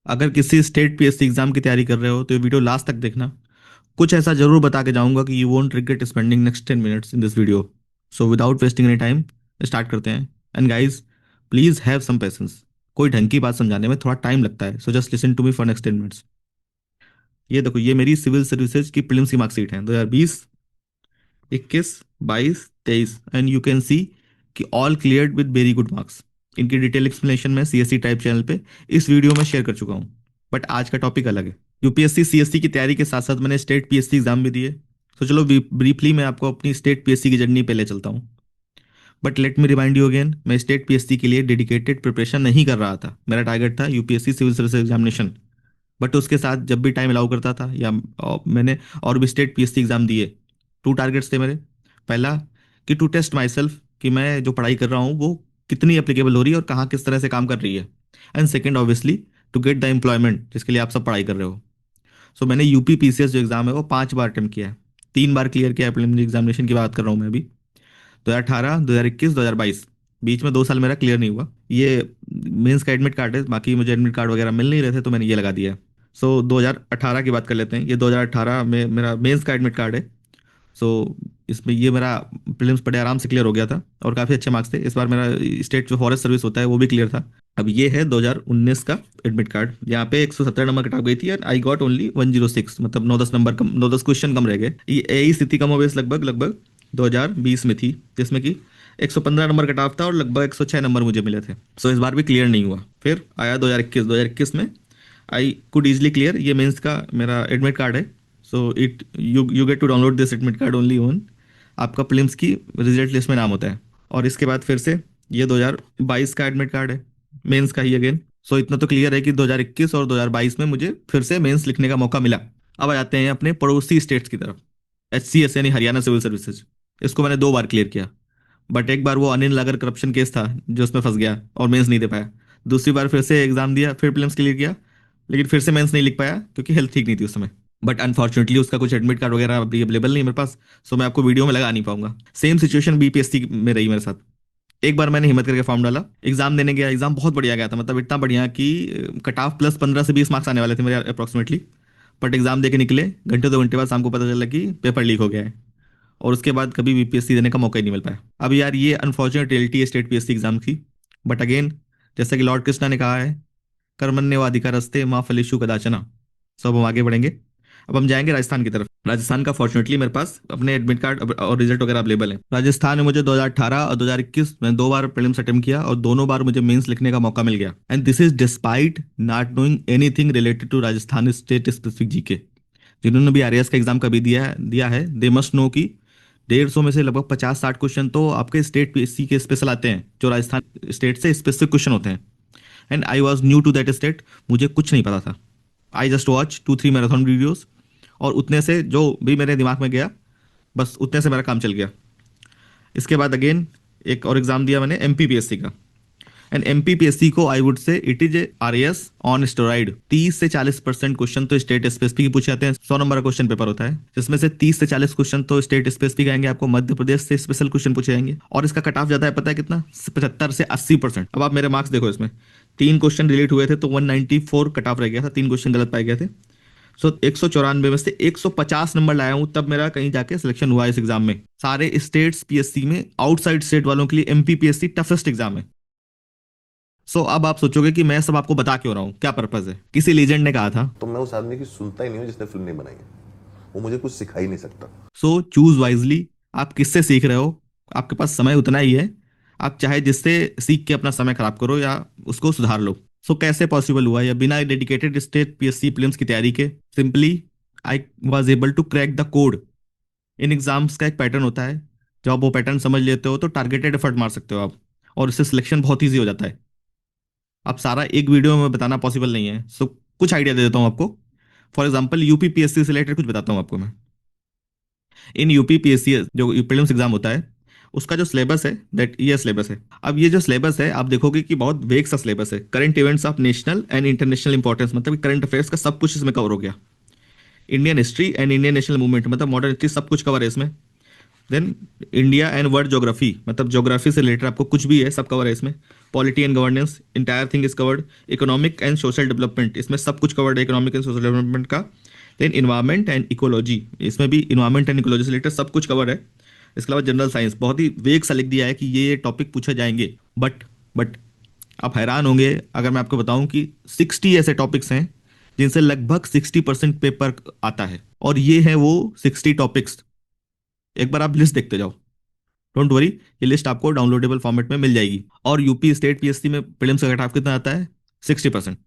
अगर किसी state PSC exam की तैयारी कर रहे हो तो ये वीडियो लास्ट तक देखना। कुछ ऐसा जरूर बता के जाऊंगा कि you won't regret spending next 10 minutes in this video. So without wasting any time start करते हैं। And guys, please have some patience. कोई ढंग की बात समझाने में थोड़ा टाइम लगता है, so just listen to me for next 10 minutes. ये देखो, ये मेरी सिविल सर्विसेज की प्रीलिम्स की मार्कशीट है 2020, 21, 22, 23, एंड यू कैन सी कि all cleared with very good marks. इनकी डिटेल एक्सप्लेनेशन मैं सीएससी टाइप चैनल पे इस वीडियो में शेयर कर चुका हूँ। बट आज का टॉपिक अलग है। यूपीएससी सीएससी की तैयारी के साथ साथ मैंने स्टेट पीएससी एग्जाम भी दिए। तो चलो ब्रीफली मैं आपको अपनी स्टेट पीएससी की जर्नी पे ले चलता हूँ। But let me remind you again, मैं स्टेट पीएससी के लिए डेडिकेटेड प्रिपरेशन नहीं कर रहा था। मेरा टारगेट था UPSC civil service examination. But उसके साथ जब भी टाइम अलाउ करता था या मैंने और भी स्टेट पीएससी एग्जाम दिए। टू टारगेट्स थे मेरे। पहला, कि टू टेस्ट माई सेल्फ कि मैं जो पढ़ाई कर रहा हूँ वो कितनी एप्लीकेबल हो रही है और कहाँ किस तरह से काम कर रही है। And second, obviously, to get the employment जिसके लिए आप सब पढ़ाई कर रहे हो। सो मैंने यूपी पीसीएस जो एग्जाम है वो 5 बार अटेम्प्ट किया है। 3 बार क्लियर किया है। प्रिलिमिनरी एग्जामिनेशन की बात कर रहा हूँ मैं अभी। 2018, 2021, 2022। बीच में 2 साल मेरा क्लियर नहीं हुआ। ये मेंस का एडमिट कार्ड है, बाकी मुझे एडमिट कार्ड वगैरह मिल नहीं रहे थे तो मैंने ये लगा दिया है। सो 2018 की बात कर लेते हैं। ये 2018 में मेरा मेंस का एडमिट कार्ड है। सो इसमें ये मेरा प्रीलिम्स बड़े आराम से क्लियर हो गया था और काफ़ी अच्छे मार्क्स थे। इस बार मेरा स्टेट जो फॉरेस्ट सर्विस होता है वो भी क्लियर था। अब ये है 2019 का एडमिट कार्ड। यहाँ पे 117 नंबर कट ऑफ गई थी और आई गॉट ओनली 106, मतलब 9-10 नंबर कम, 9-10 क्वेश्चन कम रह गए। ये यही स्थिति कमोबेश लगभग लगभग 2020 में थी, जिसमें कि 115 नंबर कट ऑफ था और लगभग 106 नंबर मुझे मिले थे। सो इस बार भी क्लियर नहीं हुआ। फिर आया 2021 में आई कुड इजली क्लियर। ये मेंस का मेरा एडमिट कार्ड है। So it you get to download this admit card only on आपका प्रीलिम्स की रिजल्ट लिस्ट में नाम होता है। और इसके बाद फिर से ये 2022 का एडमिट कार्ड है, मेंस का ही अगेन। सो इतना तो क्लियर है कि 2021 और 2022 में मुझे फिर से मेंस लिखने का मौका मिला। अब आ जाते हैं अपने पड़ोसी स्टेट्स की तरफ। HCS यानी हरियाणा सिविल सर्विसेज, इसको मैंने 2 बार क्लियर किया। बट एक बार वो अनिल नगर करप्शन केस था जो उसमें फंस गया और मेंस नहीं दे पाया। दूसरी बार फिर से एग्जाम दिया, फिर प्रीलिम्स क्लियर किया, लेकिन फिर से मेंस नहीं लिख पाया क्योंकि हेल्थ ठीक नहीं थी उस समय। बट अनफॉर्चुनेटली उसका कुछ एडमिट कार्ड वगैरह अभी अवेलेबल नहीं है मेरे पास। सो मैं आपको वीडियो में लगा नहीं पाऊंगा। सेम सिचुएशन बीपीएससी में रही मेरे साथ। एक बार मैंने हिम्मत करके फॉर्म डाला, एग्जाम देने गया। एग्जाम बहुत बढ़िया गया था, मतलब इतना बढ़िया कि कट ऑफ प्लस 15 से 20 मार्क्स आने वाले थे मेरे अप्रोक्सीमेटली। बट एग्जाम दे के निकले, घंटे 2 घंटे बाद शाम को पता चला कि पेपर लीक हो गया है। और उसके बाद कभी बीपीएससी देने का मौका ही नहीं मिल पाया। अब यार ये अनफॉर्चुनेट रियलिटी है स्टेट पीएससी एग्जाम की। बट अगेन, जैसा कि लॉर्ड कृष्णा ने कहा है, कर्मण्येवाधिकारस्ते माँ फलेषु कदाचन। सब हम आगे बढ़ेंगे। अब हम जाएंगे राजस्थान की तरफ। राजस्थान का फॉर्चुनेटली मेरे पास अपने एडमिट कार्ड और रिजल्ट वगैरह अवेलेबल है। राजस्थान में मुझे 2018 और 2021 में 2 बार प्रीलिम्स अटेम्प्ट किया और दोनों बार मुझे मेंस लिखने का मौका मिल गया। And this is despite not knowing anything related to Rajasthan state specific GK. जिन्होंने भी आरएएस का एग्जाम कभी दिया है दे मस्ट नो कि 150 में से लगभग 50-60 क्वेश्चन तो आपके स्टेट पीएससी के स्पेशल आते हैं, जो राजस्थान स्टेट से स्पेसिफिक क्वेश्चन होते हैं। And I was new to that state, मुझे कुछ नहीं पता था। I just watch 2-3 marathon videos और उतने से जो भी मेरे दिमाग में गया, बस उतने से मेरा काम चल गया। इसके बाद अगेन एक और एग्जाम दिया मैंने एमपीपीएससी का। एंड एमपीपीएससी को I would say it is RAS on steroid. 30 से 40% क्वेश्चन तो स्टेट स्पेसिफिक ही पूछे जाते हैं। 100 नंबर का क्वेश्चन पेपर होता है, जिसमें से 30 से 40 क्वेश्चन तो स्टेट स्पेसिफिक आएंगे। आपको मध्य प्रदेश से स्पेशल क्वेश्चन पूछे जाएंगे और इसका कट ऑफ जाता है पता है कितना, 75 से 80%। अब आप मेरे मार्क्स देखो, इसमें 3 क्वेश्चन डिलीट हुए थे तो 194 कट ऑफ रह गया था। 3 क्वेश्चन गलत पाए गए थे। सो 194 में से 150 नंबर लाया हूं, तब मेरा कहीं जाके सिलेक्शन हुआ इस एग्जाम में। सारे स्टेट्स पीएससी में आउटसाइड स्टेट वालों के लिए एमपीपीएससी टफेस्ट एग्जाम है। सो अब आप सोचोगे कि मैं सब आपको बता क्यों रहा हूँ, क्या पर्पज है। किसी लीजेंड ने कहा था, तो मैं उस आदमी की सुनता ही नहीं हूं जिसने फिल्म नहीं बनाई है। वो मुझे कुछ सिखा ही नहीं सकता। So choose wisely. आप किससे सीख रहे हो, आपके पास समय उतना ही है। आप चाहे जिससे सीख के अपना समय खराब करो या उसको सुधार लो। सो कैसे पॉसिबल हुआ या बिना डेडिकेटेड स्टेट पीएससी प्रीलिम्स की तैयारी के, simply I was able to crack the code. इन एग्जाम्स का एक पैटर्न होता है। जब आप वो पैटर्न समझ लेते हो तो टारगेटेड एफर्ट मार सकते हो आप, और इससे सिलेक्शन बहुत ईजी हो जाता है। अब सारा एक वीडियो में बताना पॉसिबल नहीं है। सो कुछ आइडिया दे देता हूँ आपको। फॉर एग्जाम्पल यूपी पीएससी से रिलेटेड कुछ बताता हूँ आपको मैं। इन यूपी पीएससी जो प्रीलिम्स एग्जाम होता है, उसका जो सिलेबस है, दैट ये सिलेबस है। अब ये जो सिलेबस है आप देखोगे कि बहुत वेग सा सिलेबस है। Current events of national and international importance, मतलब करंट अफेयर्स का सब कुछ इसमें कवर हो गया। Indian history and Indian national movement, मतलब मॉडर्न हिस्ट्री, सब कुछ कवर है इसमें। Then India and world geography, मतलब ज्योग्राफी से रिलेटेड आपको कुछ भी है सब कवर है इसमें। Polity and governance, entire thing is covered. Economic and social development, इसमें सब कुछ कवर्ड है इकोनॉमिक एंड सोशल डेवलपमेंट का। देन इन्वायरमेंट एंड इकोलॉजी, इसमें भी इन्वायरमेंट एंड इकोलॉजी से रिलेटेड सब कुछ कवर है। इसके अलावा जनरल साइंस, बहुत ही वेग सा लिख दिया है कि ये टॉपिक पूछे जाएंगे। बट आप हैरान होंगे अगर मैं आपको बताऊं कि 60 ऐसे टॉपिक्स हैं जिनसे लगभग 60% पेपर आता है, और ये है वो 60 टॉपिक्स। एक बार आप लिस्ट देखते जाओ, डोंट वरी, ये लिस्ट आपको डाउनलोडेबल फॉर्मेट में मिल जाएगी। और यूपी स्टेट पीएससी में प्रीलिम्स का कट ऑफ कितना आता है? 60%।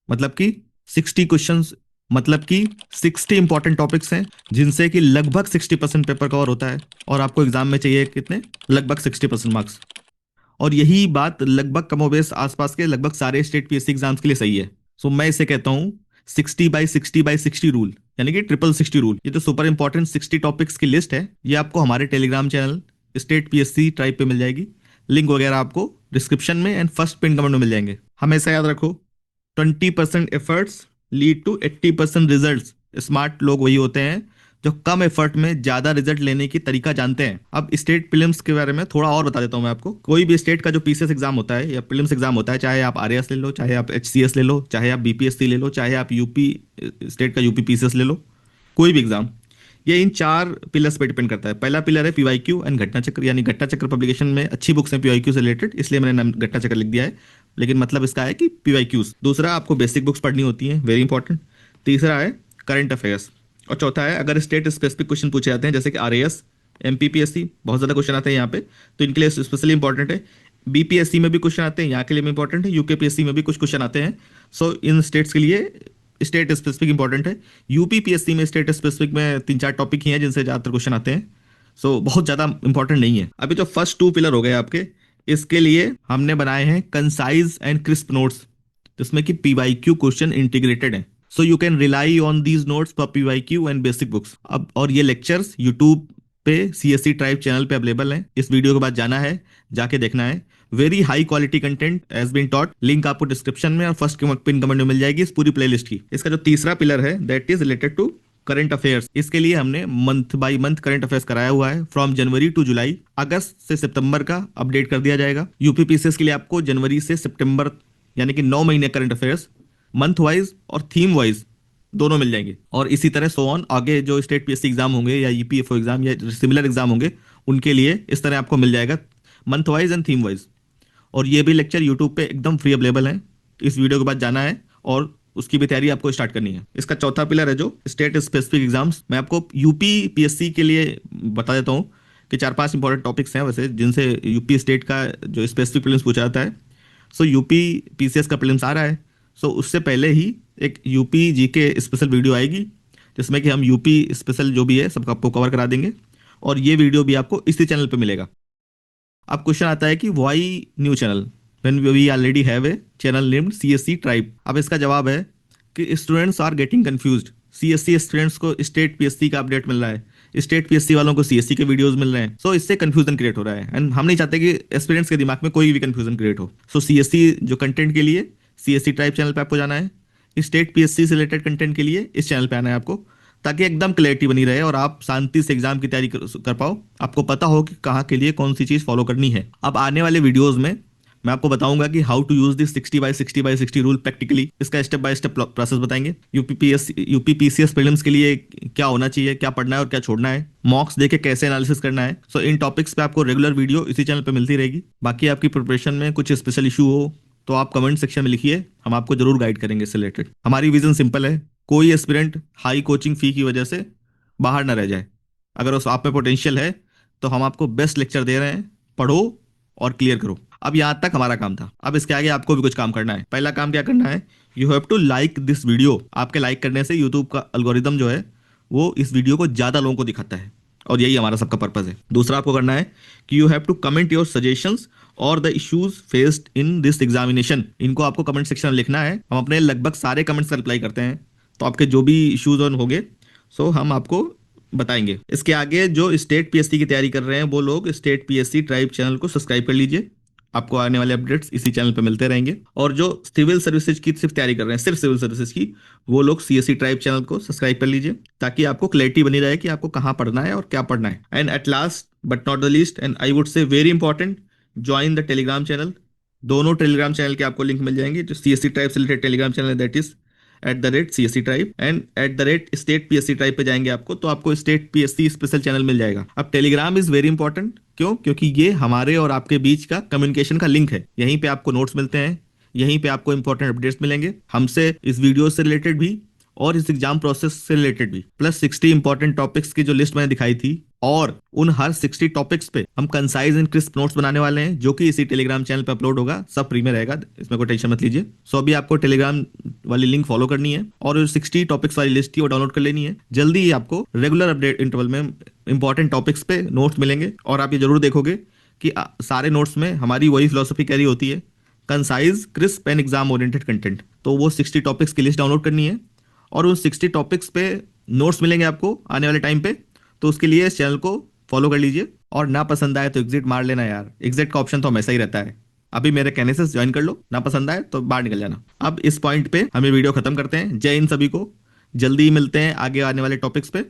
मतलब कि 60 क्वेश्चंस, मतलब कि 60 इंपॉर्टेंट टॉपिक्स हैं जिनसे कि लगभग 60% पेपर कवर होता है, और आपको एग्जाम में चाहिए कितने? लगभग 60% मार्क्स। और यही बात लगभग कमोबेश आसपास के लगभग सारे स्टेट पीएससी एग्जाम्स के लिए सही है। सो मैं इसे कहता हूँ 60/60/60 रूल, यानी कि 60/60 रूल। ये तो सुपर इंपॉर्टेंट 60 टॉपिक्स की लिस्ट है, ये आपको हमारे Telegram channel state PSC tribe पे मिल जाएगी। लिंक वगैरह आपको डिस्क्रिप्शन में एंड फर्स्ट पिन कमेंट में मिल जाएंगे। हमेशा याद रखो, 20% efforts lead to 80% results. Smart लोग वही होते हैं जो कम एफर्ट में ज्यादा रिजल्ट लेने की तरीका जानते हैं। अब स्टेट प्रीलिम्स के बारे में थोड़ा और बता देता हूं मैं आपको। कोई भी स्टेट का जो पीसीएस एग्जाम होता है या प्रीलिम्स एग्जाम होता है, चाहे आप आरएएस ले लो, चाहे आप एचसीएस ले लो, चाहे आप बीपीएससी ले लो, चाहे आप यूपी स्टेट का यूपी पीसीएस ले लो, कोई भी एग्जाम, ये इन 4 पिलर्स पे डिपेंड करता है। पहला पिलर है पीवाईक्यू एंड घटना चक्र, यानी घटना चक्र पब्लिकेशन में अच्छी बुक्स हैं पीवाईक्यू से रिलेटेड, इसलिए मैंने नाम घटना चक्र लिख दिया है, लेकिन मतलब इसका है कि पीवाईक्यूज। दूसरा, आपको बेसिक बुक्स पढ़नी होती हैं, वेरी इंपॉर्टेंट। तीसरा है करंट अफेयर्स। और चौथा है अगर स्टेट स्पेसिफिक क्वेश्चन पूछे जाते हैं, जैसे कि आरएएस, एमपीपीएससी, बहुत ज़्यादा क्वेश्चन आते हैं यहाँ पे, तो इनके लिए स्पेशली इंपॉर्टेंट है। बीपीएससी में भी क्वेश्चन आते हैं, यहाँ के लिए भी इंपॉर्टेंट है। यूकेपीएससी में भी कुछ क्वेश्चन आते हैं। सो इन स्टेट्स के लिए स्टेट स्पेसिफिक इंपॉर्टेंट है। यूपीपीएससी में स्टेट स्पेसिफिक में 3-4 टॉपिक ही हैं जिनसे ज़्यादातर क्वेश्चन आते हैं। सो बहुत ज़्यादा इंपॉर्टेंट नहीं है। अभी जो फर्स्ट 2 पिलर हो गए आपके, इसके लिए हमने बनाए हैं कंसाइज एंड क्रिस्प नोट्स, जिसमें कि पीवाईक्यू क्वेश्चन इंटीग्रेटेड है। So you can rely on these notes for PYQ and basic books. अब और ये लेक्चर्स यूट्यूब पे सीएससी ट्राइब चैनल पे अवेलेबल हैं। इस वीडियो के बाद जाना है, जाके देखना है। Very high quality content has been taught. Link आपको डिस्क्रिप्शन में और फर्स्ट पिन कमेंट में मिल जाएगी इस पूरी प्लेलिस्ट की। इसका जो तीसरा पिलर है that is related to current affairs. इसके लिए हमने month by month current affairs कराया हुआ है, फ्रॉम जनवरी टू जुलाई। अगस्त से सितंबर का अपडेट कर दिया जाएगा। यूपीपीसीएस के लिए आपको जनवरी से सितंबर, यानी कि 9 महीने करंट अफेयर्स मंथ वाइज और थीम वाइज दोनों मिल जाएंगे। और इसी तरह सो ऑन, आगे जो स्टेट पीएससी एग्जाम होंगे या ईपीएफओ एग्जाम या सिमिलर एग्जाम होंगे, उनके लिए इस तरह आपको मिल जाएगा month wise and theme wise. और ये भी लेक्चर यूट्यूब पे एकदम फ्री अवेलेबल है। इस वीडियो के बाद जाना है और उसकी भी तैयारी आपको स्टार्ट करनी है। इसका चौथा पिलर है जो स्टेट स्पेसिफिक एग्जाम्स। मैं आपको यूपी पीएससी के लिए बता देता हूँ कि 4-5 इंपॉर्टेंट टॉपिक्स हैं वैसे, जिनसे यूपी स्टेट का जो स्पेसिफिक प्रीलिम्स पूछा जाता है। सो यूपी पीसीएस का प्रीलिम्स आ रहा है, सो उससे पहले ही एक यूपी जीके स्पेशल वीडियो आएगी, जिसमें कि हम यूपी स्पेशल जो भी है सबका आपको कवर करा देंगे। और ये वीडियो भी आपको इसी चैनल पे मिलेगा। अब क्वेश्चन आता है कि why new channel when we already have a channel named CSC tribe. अब इसका जवाब है कि students are getting confused. CSC students को स्टेट पीएससी का अपडेट मिल रहा है, स्टेट पीएससी वालों को सीएससी के वीडियोस मिल रहे हैं। सो इससे कंफ्यूजन क्रिएट हो रहा है, एंड हम नहीं चाहते कि एस्पिरेंट्स के दिमाग में कोई भी कंफ्यूजन क्रिएट हो। सो सीएससी जो कंटेंट के लिए सीएससी ट्राइब चैनल पे आपको जाना है, स्टेट पीएससी से रिलेटेड कंटेंट के लिए इस चैनल पे आना है आपको, ताकि एकदम क्लैरिटी बनी रहे और आप शांति से एग्जाम की तैयारी कर पाओ। आपको पता हो कि कहाँ के लिए कौन सी चीज़ फॉलो करनी है। अब आने वाले वीडियोस में मैं आपको बताऊंगा कि how to use this 60/60/60 rule practically. इसका स्टेप बाय स्टेप प्रोसेस बताएंगे। यूपीपीसीएस प्रीलिम्स के लिए क्या होना चाहिए, क्या पढ़ना है और क्या छोड़ना है, मॉक्स देके कैसे एनालिसिस करना है। सो इन टॉपिक्स पे आपको रेगुलर वीडियो इसी चैनल पे मिलती रहेगी। बाकी आपकी प्रिपरेशन में कुछ स्पेशल इशू हो तो आप कमेंट सेक्शन में लिखिए, हम आपको जरूर गाइड करेंगे इससे रिलेटेड। हमारी विजन सिंपल है, कोई एस्पिरेंट हाई कोचिंग फी की वजह से बाहर ना रह जाए। अगर उस आप में पोटेंशियल है तो हम आपको बेस्ट लेक्चर दे रहे हैं, पढ़ो और क्लियर करो। अब यहाँ तक हमारा काम था, अब इसके आगे आपको भी कुछ काम करना है। पहला काम क्या करना है, you have to like this video. आपके लाइक करने से यूट्यूब का एल्गोरिदम जो है वो इस वीडियो को ज़्यादा लोगों को दिखाता है, और यही हमारा सबका पर्पज है। दूसरा आपको करना है कि you have to comment your suggestions और the issues faced in this examination. इनको आपको कमेंट सेक्शन में लिखना है। हम अपने लगभग सारे कमेंट्स का रिप्लाई करते हैं, तो आपके जो भी इश्यूज ऑन होंगे सो हम आपको बताएंगे। इसके आगे जो स्टेट पीएससी की तैयारी कर रहे हैं वो लोग स्टेट पीएससी ट्राइब चैनल को सब्सक्राइब कर लीजिए। आपको आने वाले अपडेट्स इसी चैनल पे मिलते रहेंगे। और जो सिविल सर्विसेज की सिर्फ तैयारी कर रहे हैं, सिर्फ सिविल सर्विसेज की, वो लोग सीएससी ट्राइब चैनल को सब्सक्राइब कर लीजिए, ताकि आपको क्लैरिटी बनी रहे कि आपको कहाँ पढ़ना है और क्या पढ़ना है। And at last but not the least, and I would say very important, join the Telegram channel. दोनों टेलीग्राम चैनल के आपको लिंक मिल जाएंगे। जो सीएससी ट्राइब से रिलेटेड टेलीग्राम चैनल है that is @CSC tribe, and @state PSC tribe पे जाएंगे आपको तो आपको स्टेट PSC स्पेशल चैनल मिल जाएगा। अब टेलीग्राम इज वेरी इंपॉर्टेंट, क्यों? क्योंकि ये हमारे और आपके बीच का कम्युनिकेशन का लिंक है। यहीं पे आपको नोट्स मिलते हैं, यहीं पे आपको इंपॉर्टेंट अपडेट्स मिलेंगे हमसे, इस वीडियो से रिलेटेड भी और इस एग्जाम प्रोसेस से रिलेटेड भी। प्लस 60 इंपॉर्टेंट टॉपिक्स की जो लिस्ट मैंने दिखाई थी, और उन हर 60 टॉपिक्स पे हम कंसाइज एंड क्रिस्प नोट्स बनाने वाले हैं, जो कि इसी टेलीग्राम चैनल पे अपलोड होगा। सब फ्री में रहेगा, इसमें कोई टेंशन मत लीजिए। सो अभी आपको टेलीग्राम वाली लिंक फॉलो करनी है और जो 60 टॉपिक्स वाली लिस्ट थी वो डाउनलोड कर लेनी है। जल्दी ही आपको रेगुलर अपडेट इंटरवल में इंपॉर्टेंट टॉपिक्स पे नोट्स मिलेंगे, और आप ये जरूर देखोगे कि सारे नोट्स में हमारी वही फिलोसफी कैरी होती है, concise crisp and exam oriented content. तो वो 60 टॉपिक्स की लिस्ट डाउनलोड करनी है, और उन 60 टॉपिक्स पे नोट्स मिलेंगे आपको आने वाले टाइम पे। तो उसके लिए इस चैनल को फॉलो कर लीजिए, और ना पसंद आए तो एग्जिट मार लेना यार, एग्जिट का ऑप्शन तो हमेशा ही रहता है। अभी मेरे कहने से ज्वाइन कर लो, ना पसंद आए तो बाहर निकल जाना। अब इस पॉइंट पे हम ये वीडियो खत्म करते हैं। जय हिंद सभी को, जल्दी ही मिलते हैं आगे आने वाले टॉपिक्स पे।